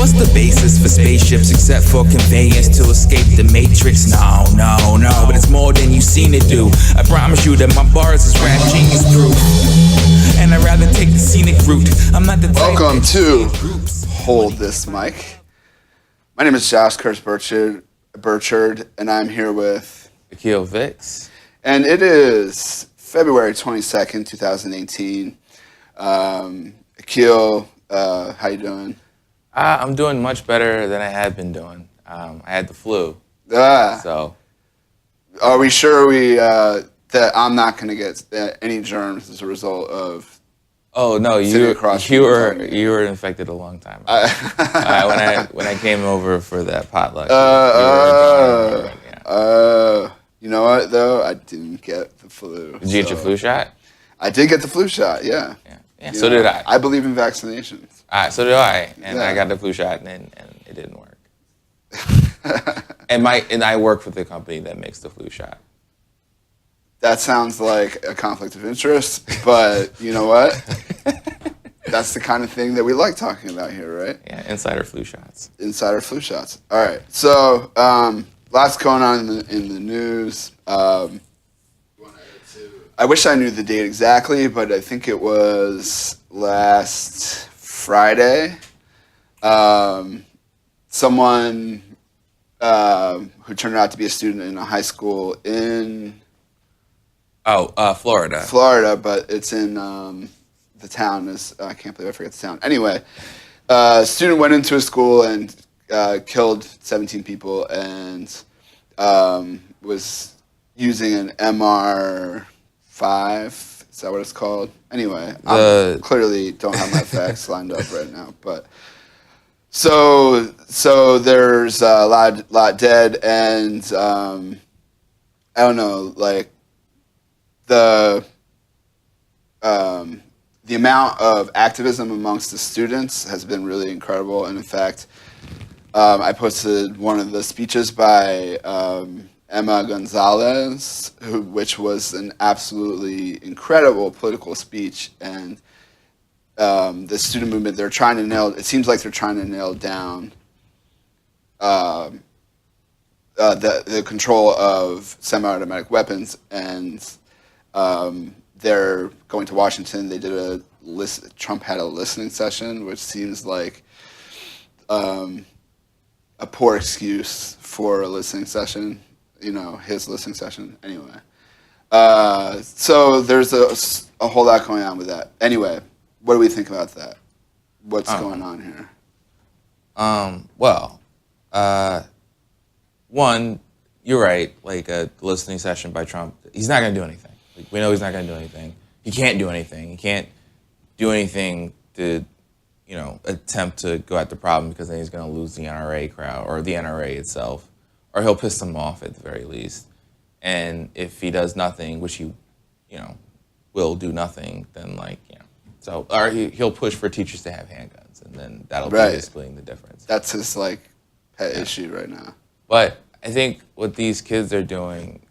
What's the basis for spaceships except for conveyance to escape the matrix? No, but it's more than you've seen it do. I promise you that my bars is rap genius proof, and I'd rather take the scenic route. I'm not the type. Welcome to Hold This Mic. My name is Josh Burchard, and I'm here with Akil Vix. And it is February 22nd, 2018. Akil, how you doing? I'm doing much better than I had been doing. I had the flu. So, are we sure that I'm not going to get any germs as a result of? Oh no, you were infected a long time ago. when I came over for that potluck. You know what though? I didn't get the flu. Did you get your flu shot? I did get the flu shot. Yeah. So did I. I believe in vaccinations. So did I, and I got the flu shot, and it didn't work. and I work for the company that makes the flu shot. That sounds like a conflict of interest, but you know what? That's the kind of thing that we like talking about here, right? Yeah, insider flu shots. Insider flu shots. All right. So, lots going on in the news. I wish I knew the date exactly, but I think it was last Friday. Someone who turned out to be a student in a high school in Florida. Florida, but it's in the town. I can't believe I forget the town. Anyway, a student went into a school and killed 17 people and was using an MR5. Is that what it's called? Anyway, I clearly don't have my facts lined up right now, but so there's a lot dead, and I don't know, like the amount of activism amongst the students has been really incredible, and in fact, I posted one of the speeches by Emma Gonzalez, which was an absolutely incredible political speech, and the student movement, it seems like they're trying to nail down the control of semi-automatic weapons, and they're going to Washington. They did Trump had a listening session, which seems like a poor excuse for a listening session. You know, his listening session. Anyway, so there's a whole lot going on with that. Anyway, what do we think about that? What's going on here? One, you're right. Like a listening session by Trump, he's not going to do anything. Like, we know he's not going to do anything. He can't do anything. He can't do anything to, attempt to go at the problem, because then he's going to lose the NRA crowd or the NRA itself. Or he'll piss them off at the very least. And if he does nothing, which he, will do nothing, then or he'll push for teachers to have handguns, and then that'll be basically the difference. That's his pet issue right now. But I think what these kids are doing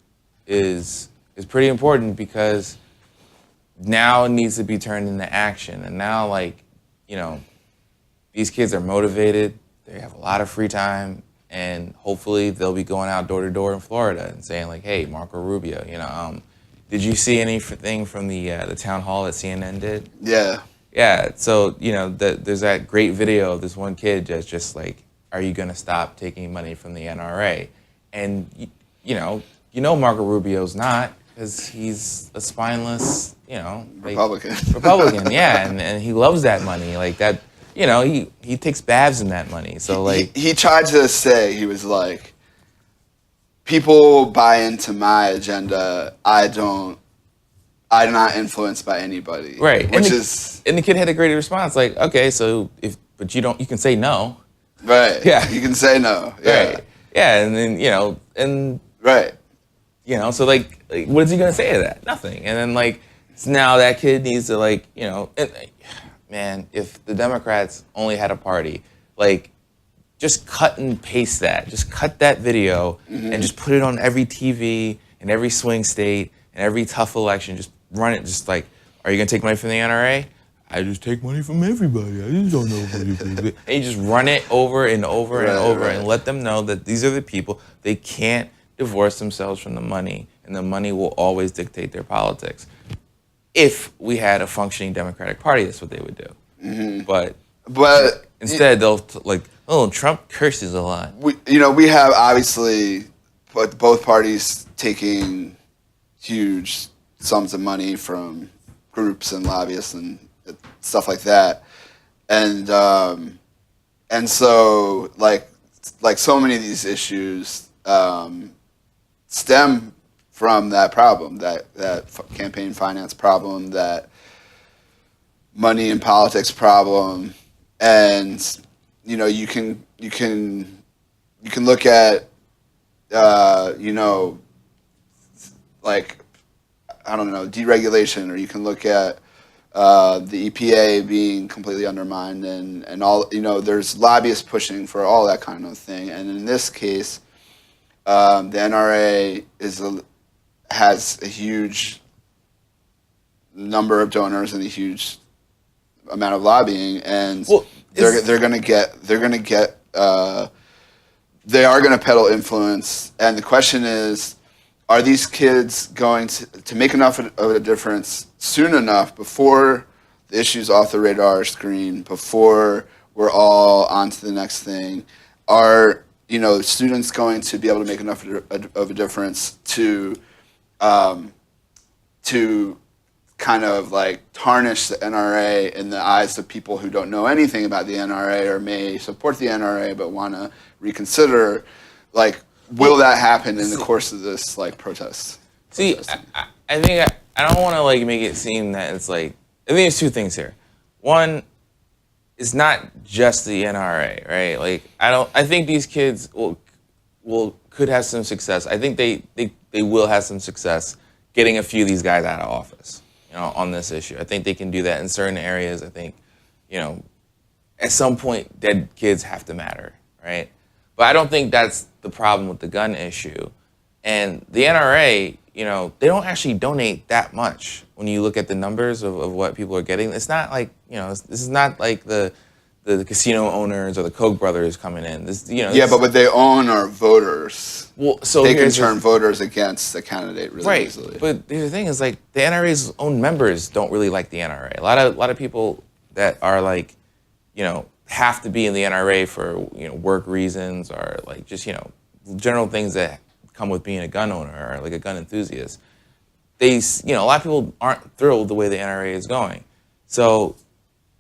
is pretty important, because now it needs to be turned into action. And now these kids are motivated. They have a lot of free time. And hopefully they'll be going out door to door in Florida and saying hey, Marco Rubio, did you see anything from the town hall that CNN did? Yeah. Yeah. So there's that great video of this one kid that's just are you gonna stop taking money from the NRA? And Marco Rubio's not, because he's a spineless, Republican, yeah, and he loves that money that. He takes baths in that money. So he tried to say, he was like, people buy into my agenda. I'm not influenced by anybody. Right. And the kid had a great response. Okay, so but you can say no. Right. Yeah. You can say no. Yeah. Right. Yeah. And then, right. So what is he going to say to that? Nothing. And then so now that kid needs to man, if the Democrats only had a party, just cut and paste that. Just cut that video and just put it on every TV in every swing state and every tough election. Just run it. Just are you going to take money from the NRA? I just take money from everybody. I just don't know. And you just run it over and over and over and let them know that these are the people. They can't divorce themselves from the money, and the money will always dictate their politics. If we had a functioning Democratic Party, that's what they would do. Mm-hmm. But instead, they'll Trump curses a lot. We have obviously both parties taking huge sums of money from groups and lobbyists and stuff like that, and so like so many of these issues stem from that problem, that campaign finance problem, that money in politics problem, and you can look at like, I don't know, deregulation, or you can look at the EPA being completely undermined, and all, there's lobbyists pushing for all that kind of thing. And in this case, the NRA has a huge number of donors and a huge amount of lobbying, and they are going to peddle influence. And the question is, are these kids going to make enough of a difference soon enough before the issue's off the radar screen, before we're all on to the next thing? Are students going to be able to make enough of a difference to kind of like tarnish the NRA in the eyes of people who don't know anything about the NRA or may support the NRA but want to reconsider? Like, will that happen in the course of this protest? See, I think I don't want to make it seem that it's I think there's two things here. One, it's not just the NRA, right? I think these kids could have some success. I think they will have some success getting a few of these guys out of office, on this issue. I think they can do that in certain areas. I think, at some point, dead kids have to matter, right? But I don't think that's the problem with the gun issue. And the NRA, they don't actually donate that much when you look at the numbers of what people are getting. It's not like, this is not like the casino owners or the Koch brothers coming in. But what they own are voters. Well, so they can turn voters against the candidate really easily. But the thing is, the NRA's own members don't really like the NRA. A lot of people that are have to be in the NRA for work reasons, or just general things that come with being a gun owner or a gun enthusiast. A lot of people aren't thrilled the way the NRA is going. So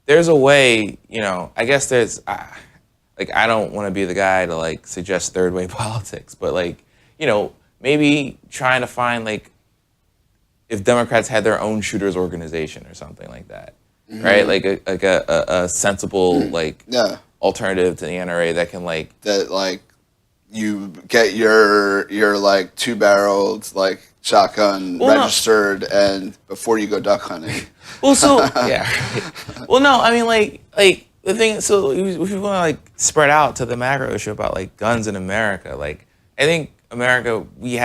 there's a way, I guess there's I don't want to be the guy to suggest third way politics, but maybe trying to find if Democrats had their own shooters organization or something like that. Mm-hmm. Right, a sensible alternative to the NRA that can you get your 2-barreled shotgun registered and before you go duck hunting. Well, so yeah. Well, no, I mean the thing. So if you want to spread out to the macro issue about guns in America, I think America we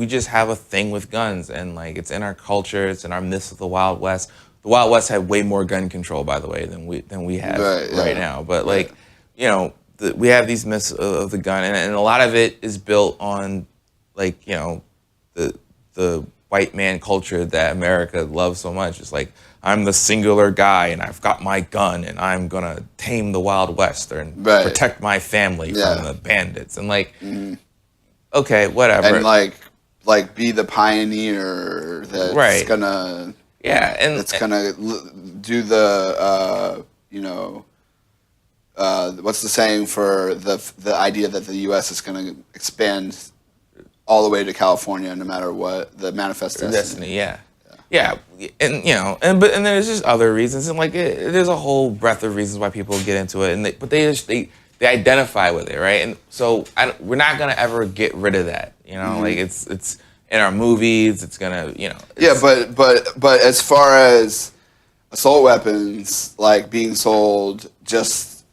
just have a thing with guns, and it's in our culture, it's in our myths of the Wild West. The Wild West had way more gun control, by the way, than we have right now. But we have these myths of the gun, and a lot of it is built on the white man culture that America loves so much. It's I'm the singular guy, and I've got my gun, and I'm gonna tame the Wild West and protect my family from the bandits. And okay, whatever. And be the pioneer that's gonna. Yeah, and it's gonna do the what's the saying for the idea that the U.S. is gonna expand all the way to California, no matter what, the manifest destiny. Yeah, and and there's just other reasons, and there's a whole breadth of reasons why people get into it, but they identify with it, right? And so we're not gonna ever get rid of that, it's. In our movies, it's gonna, but as far as assault weapons being sold just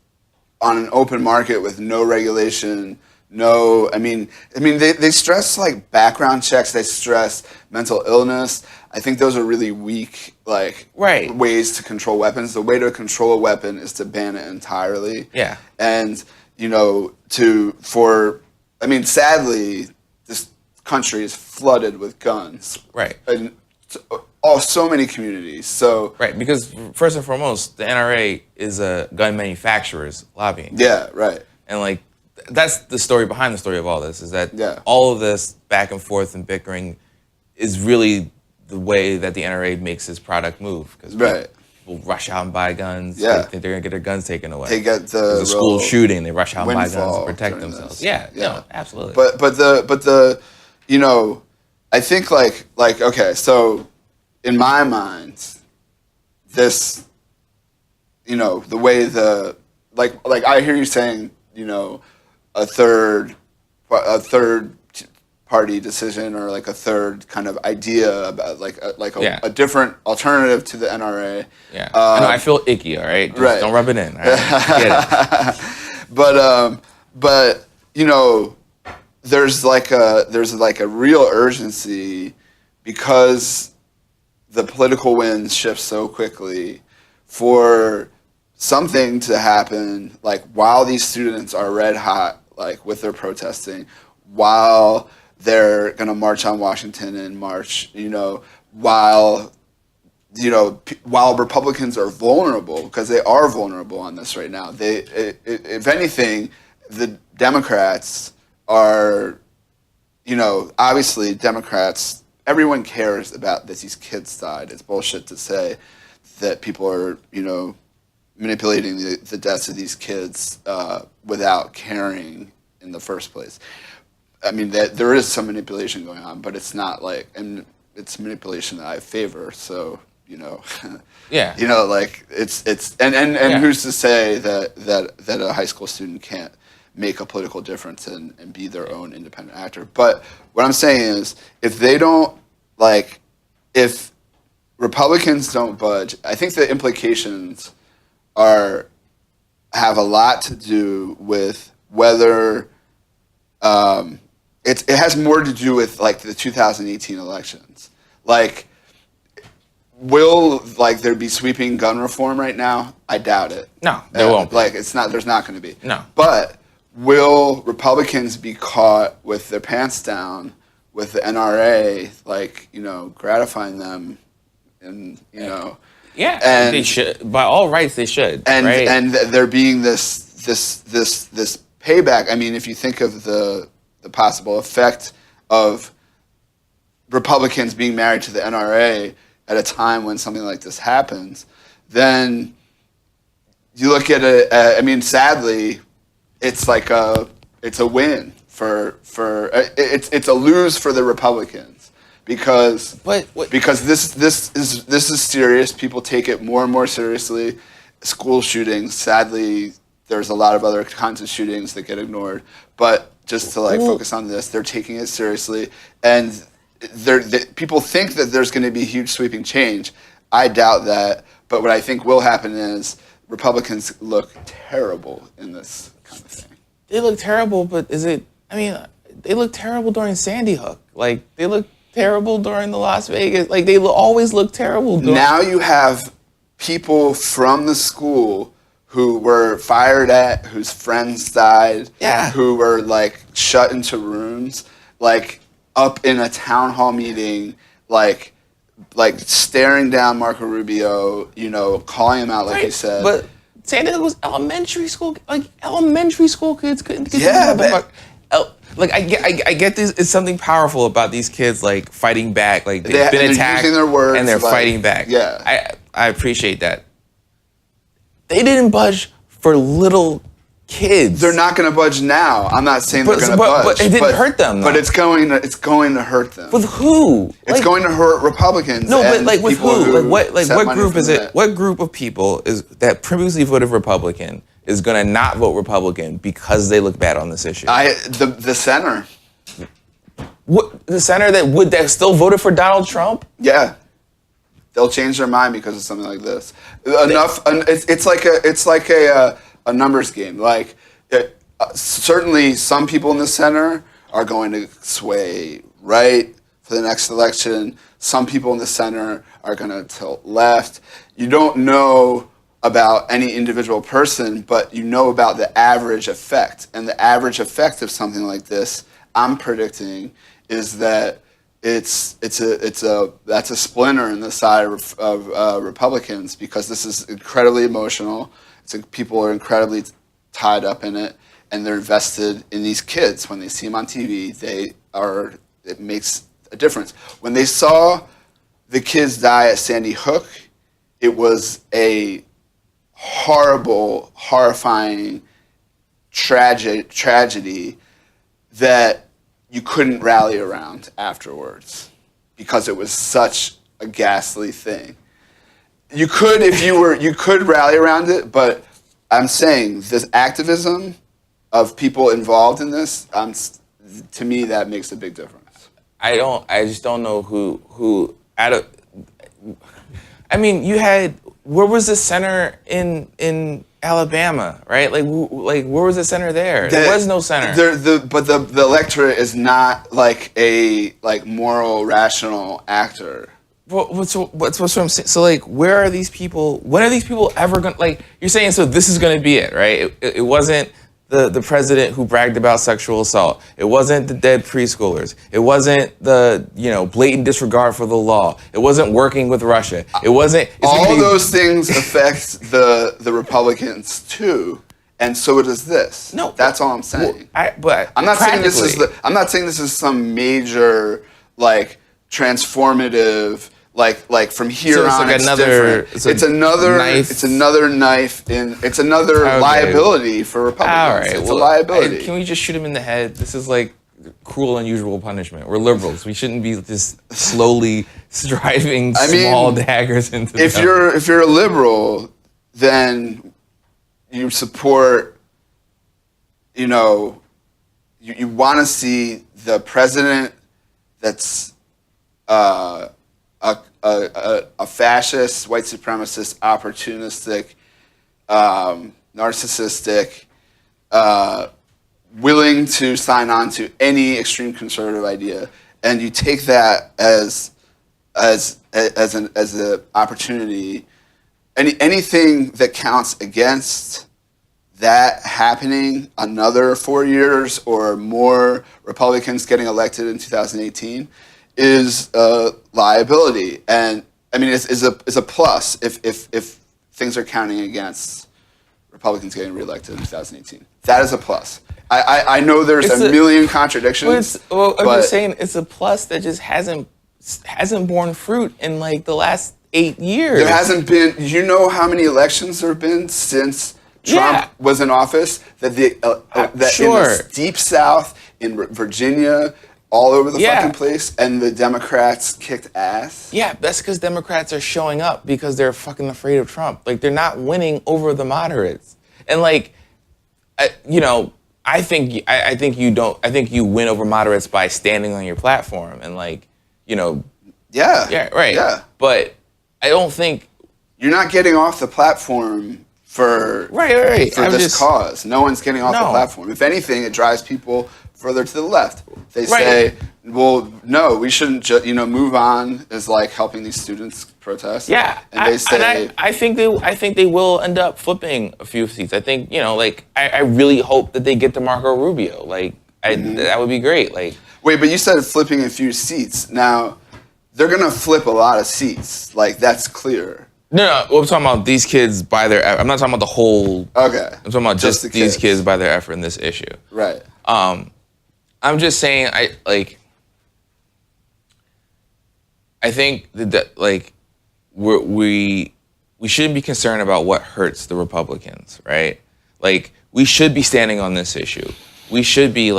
on an open market with no regulation no. I mean, they stress like background checks. They stress mental illness. I think those are really weak, like, Right. ways to control weapons. The way to control a weapon is to ban it entirely. Yeah. And, sadly, this country is flooded with guns. Right. And so many communities. So, Right, because first and foremost, the NRA is a gun manufacturer's lobbying. yeah, right. And like, that's the story behind the story of all this, is that Yeah. all of this back and forth and bickering is really the way that the NRA makes its product move. Because Right. people rush out and buy guns. Yeah. They think they're going to get their guns taken away. They get There's a school real shooting, they rush out and buy guns to windfall protect during themselves. this. Yeah, Yeah. no, absolutely. But the I think like okay, so in my mind, this the way like I hear you saying a third party decision, or like a third kind of idea about Yeah. a different alternative to the NRA. Yeah, I know, I feel icky, all right? Just right. don't rub it in, all right? Get it. But there's like a real urgency, because the political winds shift so quickly, for something to happen, like while these students are red hot, like with their protesting, while they're gonna march on Washington and march, while Republicans are vulnerable, because they are vulnerable on this right now. If anything, the Democrats are, obviously Democrats, everyone cares about that these kids died. It's bullshit to say that people are, manipulating the deaths of these kids without caring in the first place. I mean, there is some manipulation going on, but it's not and it's manipulation that I favor. So, Yeah. it's and Yeah. who's to say that a high school student can't make a political difference and be their own independent actor? But what I'm saying is, if they don't, if Republicans don't budge, I think the implications have a lot to do with whether it has more to do with the 2018 elections. Will there be sweeping gun reform right now? I doubt it. No, there won't be. It's not. There's not going to be. No. But will Republicans be caught with their pants down with the NRA, gratifying them, and Yeah, and they should. By all rights, they should. and right? and there being this payback. I mean, if you think of the possible effect of Republicans being married to the NRA at a time when something like this happens, then you look at it. I mean, sadly, it's a win it's a lose for the Republicans, because this is serious. People take it more and more seriously. School shootings, sadly, there's a lot of other kinds of shootings that get ignored, but just to focus on this, they're taking it seriously, and people think that there's going to be huge sweeping change. I doubt that, but what I think will happen is Republicans look terrible in this kind of thing. They look terrible, but they look terrible during Sandy Hook. They look terrible during the Las Vegas. They always look terrible. Now you have people from the school who were fired at, whose friends died, Yeah. who were shut into rooms, up in a town hall meeting, staring down Marco Rubio, calling him out, like you said. But Sandy Hook was elementary school. Elementary school kids couldn't get Yeah, I get this. It's something powerful about these kids fighting back. They've been they're attacked using their words, and they're fighting back. Yeah. I appreciate that. They didn't budge for little kids. They're not going to budge now. I'm not saying they're going to budge. But it didn't hurt them, though. But it's going to hurt them. With who? It's going to hurt Republicans. No, and but with people who? What group from is it? What group of people is that previously voted Republican is going to not vote Republican because they look bad on this issue? The center. What, the center that still voted for Donald Trump? Yeah. They'll change their mind because of something like this. It's like a numbers game. certainly some people in the center are going to sway right for the next election. Some people in the center are going to tilt left. You don't know about any individual person, but you know about the average effect. And the average effect of something like this, I'm predicting, is that that's a splinter in the side of Republicans, because this is incredibly emotional. People are incredibly tied up in it, and they're invested in these kids. When they see them on TV, it makes a difference. When they saw the kids die at Sandy Hook, it was a horrible, horrifying tragedy that you couldn't rally around afterwards, because it was such a ghastly thing. You could, you could rally around it, but I'm saying this activism of people involved in this, to me, that makes a big difference. I just don't know who I mean, where was the center in Alabama, right? Like where was the center there? There was no center. But the electorate is not like a moral, rational actor. Well, what's what I'm saying? So like, where are these people? When are these people ever going? Like, you're saying, so this is going to be it, right? It wasn't the president who bragged about sexual assault. It wasn't the dead preschoolers. It wasn't the blatant disregard for the law. It wasn't working with Russia. It wasn't. All those things affect the Republicans too, and so does this. No, that's all I'm saying. But I'm not saying this is I'm not saying this is some major transformative. Like from here on, it's different. It's another knife. It's another knife. It's another liability for Republicans. All right, it's a liability. Can we just shoot him in the head? This is like cruel, unusual punishment. We're liberals. We shouldn't be just slowly driving small daggers into. If you're a liberal, then you support. You want to see the president that's. A fascist, white supremacist, opportunistic, narcissistic, willing to sign on to any extreme conservative idea, and you take that as an opportunity. Anything that counts against that happening another 4 years or more, Republicans getting elected in 2018. Is a liability, and I mean is a plus if things are counting against Republicans getting reelected in 2018. That is a plus. I know there's a million contradictions. I'm just saying it's a plus that just hasn't borne fruit in the last 8 years. There hasn't been. You know how many elections there have been since Trump was in office? That in the deep South, in Virginia. All over the fucking place, and the Democrats kicked ass. Yeah, that's because Democrats are showing up because they're fucking afraid of Trump. They're not winning over the moderates, and I think you don't. I think you win over moderates by standing on your platform and Yeah, right. Yeah, but I don't think you're not getting off the platform for right. for this cause. No one's getting off the platform. If anything, it drives people further to the left. They say, well, no, we shouldn't move on as helping these students protest. Yeah. And they say I think they will end up flipping a few seats. I think, I really hope that they get to Marco Rubio. That would be great. Wait, but you said flipping a few seats. Now, they're gonna flip a lot of seats. That's clear. No, I'm talking about these kids by their effort. I'm not talking about the whole. Okay. I'm talking about just these kids by their effort in this issue. Right. I'm just saying, I think that we shouldn't be concerned about what hurts the Republicans, right? We should be standing on this issue. We should be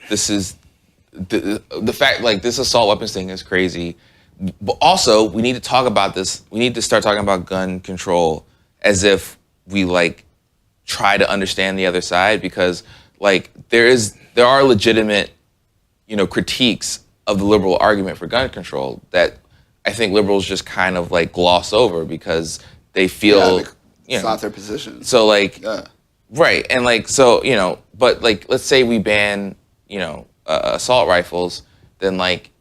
this is the fact, this assault weapons thing is crazy. But also, we need to talk about this. We need to start talking about gun control as if we try to understand the other side, because there are legitimate, critiques of the liberal argument for gun control that I think liberals just kind of gloss over because they feel it's not their position. So Right, and like so, but like let's say we ban, assault rifles, then like,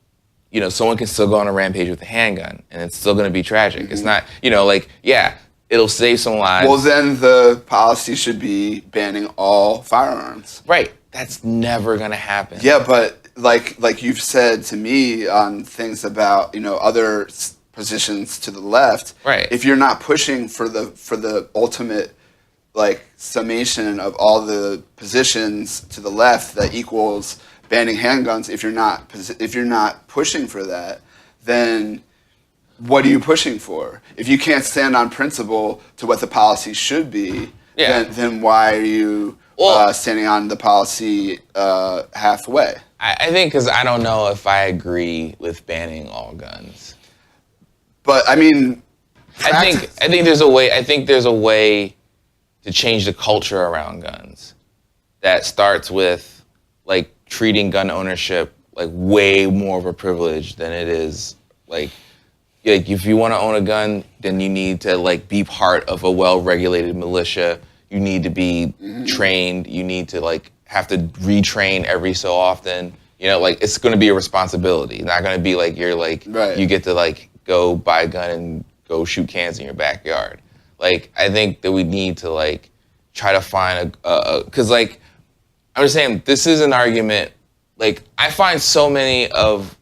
someone can still go on a rampage with a handgun, and it's still going to be tragic. Mm-hmm. It's not, it'll save some lives. Well, then the policy should be banning all firearms. Right, that's never going to happen. Yeah, but like you've said to me on things about other positions to the left. Right. If you're not pushing for the ultimate like summation of all the positions to the left that equals banning handguns, if you're not pushing for that, then what are you pushing for? If you can't stand on principle to what the policy should be, then why are you standing on the policy halfway? I think because I don't know if I agree with banning all guns. But I mean, I think there's a way. I think there's a way to change the culture around guns that starts with like treating gun ownership like way more of a privilege than it is like if you want to own a gun, then you need to like be part of a well-regulated militia. You need to be trained. You need to like have to retrain every so often. Like it's going to be a responsibility. It's not going to be like you're like you get to like go buy a gun and go shoot cans in your backyard. Like I think that we need to like try to find because like I'm just saying this is an argument. Like I find so many of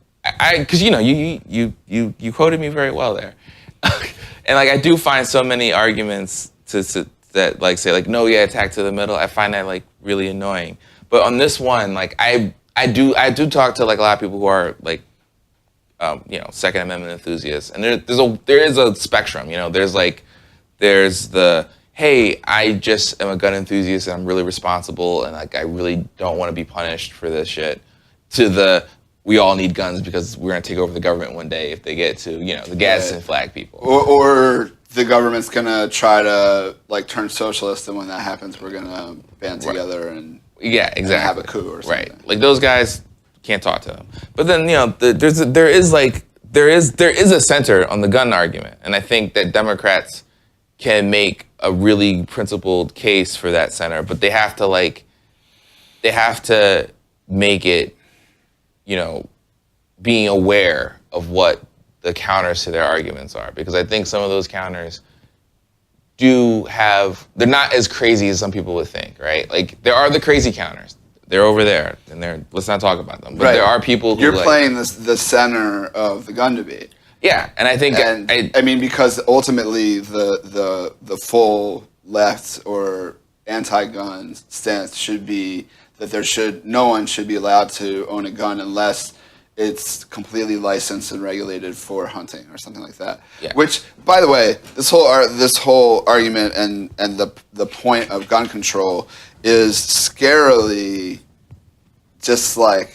because you quoted me very well there, and like I do find so many arguments that like say like no attack to the middle. I find that like really annoying. But on this one, like I do talk to like a lot of people who are like Second Amendment enthusiasts, and there is a spectrum. There's the hey, I just am a gun enthusiast and I'm really responsible and like I really don't want to be punished for this shit, to the we all need guns because we're gonna take over the government one day if they get to the Gadsden flag people. Or the government's gonna try to like turn socialist, and when that happens, we're gonna band together and exactly and have a coup or something. Right, like those guys can't talk to them. But then there is a center on the gun argument, and I think that Democrats can make a really principled case for that center, but they have to make it, being aware of what the counters to their arguments are, because I think some of those counters they're not as crazy as some people would think, right? Like there are the crazy counters. They're over there, and let's not talk about them. But there are people who you're playing the center of the gun debate. Yeah, and I think I mean because ultimately the full left or anti-gun stance should be that no one should be allowed to own a gun unless it's completely licensed and regulated for hunting or something like that. Yeah. Which, by the way, this whole argument and the point of gun control is scarily just like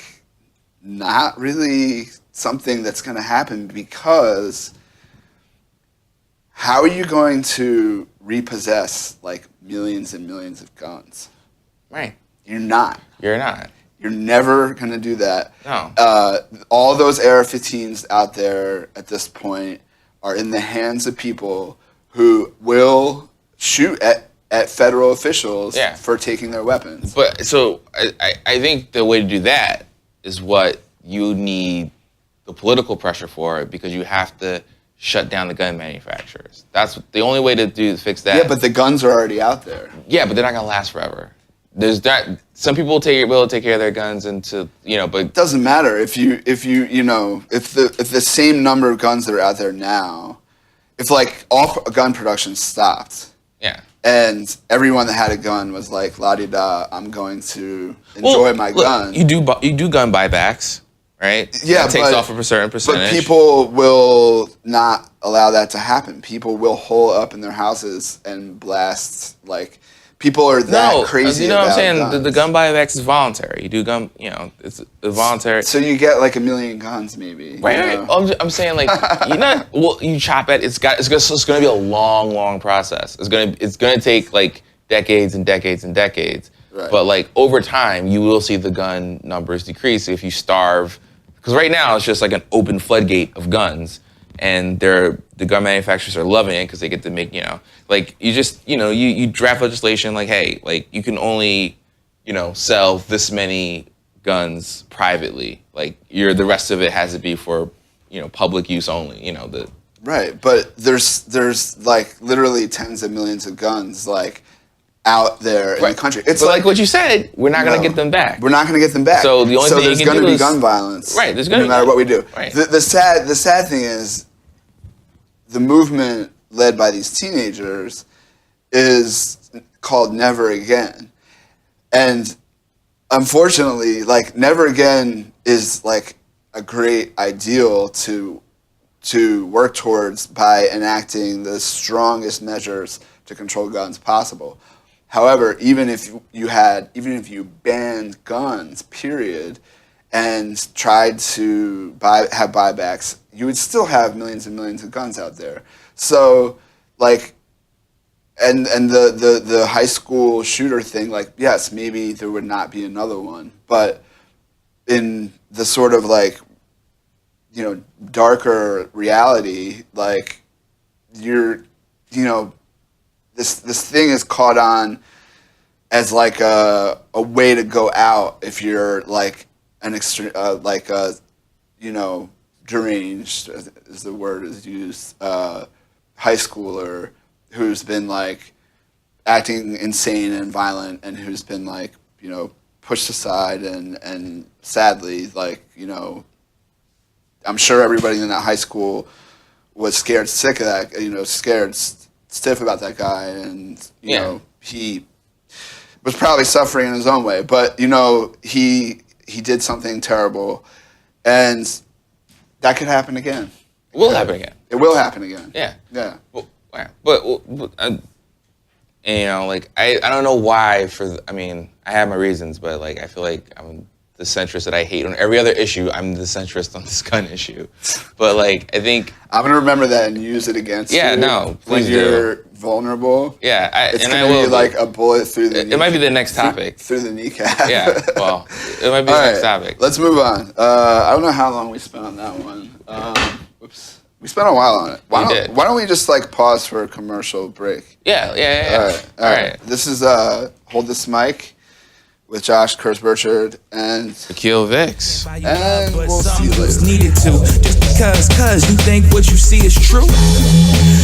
not really something that's going to happen, because how are you going to repossess like millions and millions of guns? Right. You're not. You're never going to do that. No. All those AR-15s out there at this point are in the hands of people who will shoot at federal officials for taking their weapons. But so I think the way to do that is what you need the political pressure for, because you have to shut down the gun manufacturers. That's the only way to fix that. Yeah, but the guns are already out there. Yeah, but they're not going to last forever. There's that. Some people will take care of their guns but it doesn't matter if the same number of guns that are out there now, if like all gun production stopped. Yeah. And everyone that had a gun was like, la-di-da, I'm going to enjoy my gun. You do gun buybacks, right? Yeah, it takes off a certain percentage. But people will not allow that to happen. People will hole up in their houses and blast, like, people are that crazy about what I'm saying? guns. The gun buybacks is voluntary. You do gun, it's voluntary. So you get like 1 million guns, maybe. Right. I'm saying like you chop it. It's going to be a long process. It's going to take like decades and decades and decades. Right. But like over time, you will see the gun numbers decrease if you starve. Because right now it's just like an open floodgate of guns, and the gun manufacturers are loving it because they get to make, like you draft legislation like, hey, like you can only, sell this many guns privately. Like the rest of it has to be for, public use only. Right, but there's like literally tens of millions of guns like out there in the country. It's but like what you said, we're not going to get them back. We're not going to get them back. So the only thing there's you can going to do be is gun violence. Right, there's no matter what we do. Right. The sad thing is the movement led by these teenagers is called Never Again. And unfortunately, like Never Again is like a great ideal to work towards by enacting the strongest measures to control guns possible. However, even if you banned guns, period, and tried to have buybacks, you would still have millions and millions of guns out there. So, like, and the high school shooter thing, like, yes, maybe there would not be another one, but in the sort of like, darker reality, like this thing is caught on as like a way to go out if you're like an extreme, like a, deranged is the word is used, high schooler who's been like acting insane and violent and who's been like, pushed aside and sadly, like, I'm sure everybody in that high school was scared sick of that, scared stiff about that guy, and he was probably suffering in his own way. But he did something terrible, and that could happen again. It will happen again. It will happen again. Yeah. Yeah. But like I don't know why. I have my reasons, but like I feel like I'm the centrist that I hate on every other issue. I'm the centrist on this gun issue. But like I think I'm gonna remember that and use it against you. Yeah, no, when please you're vulnerable. Yeah, it's gonna be like a bullet through the. It might be the next topic. Through the kneecap. Yeah, well, it might be the next topic. Let's move on. I don't know how long we spent on that one. Whoops. We spent a while on it. Why don't we just like pause for a commercial break? Yeah. All right. This is Hold This Mic with Josh, Kurz Burchard, and Akil Vix. And we'll see you later. Needed to, just cause you think what you see is true.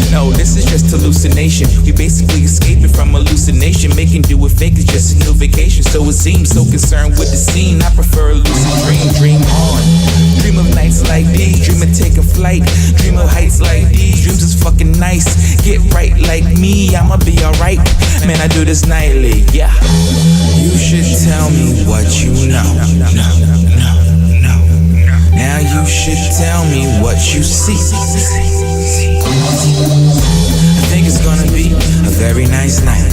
No, this is just hallucination. We basically escaping from hallucination. Making do with fake is just a new vacation. So it seems so concerned with the scene. I prefer a lucid dream on. Dream of nights like these, dream of taking flight. Dream of heights like these, dreams is fucking nice. Get right like me, I'ma be alright. Man, I do this nightly, yeah. You should tell me what you know. Now you should tell me what you see. I think it's gonna be a very nice night.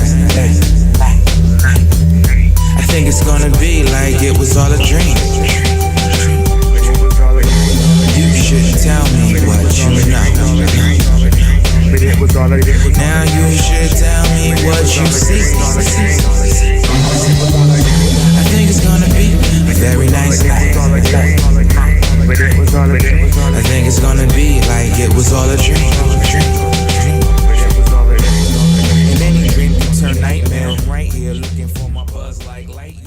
I think it's gonna be like it was all a dream. You should tell me what you know. Now you should tell me what you see. I think it's gonna be a very nice night. I think it's gonna be like it was all a dream. And any dream can turn nightmare. I'm right here looking for my buzz like light.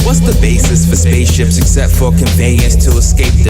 What's the basis for spaceships except for conveyance to escape the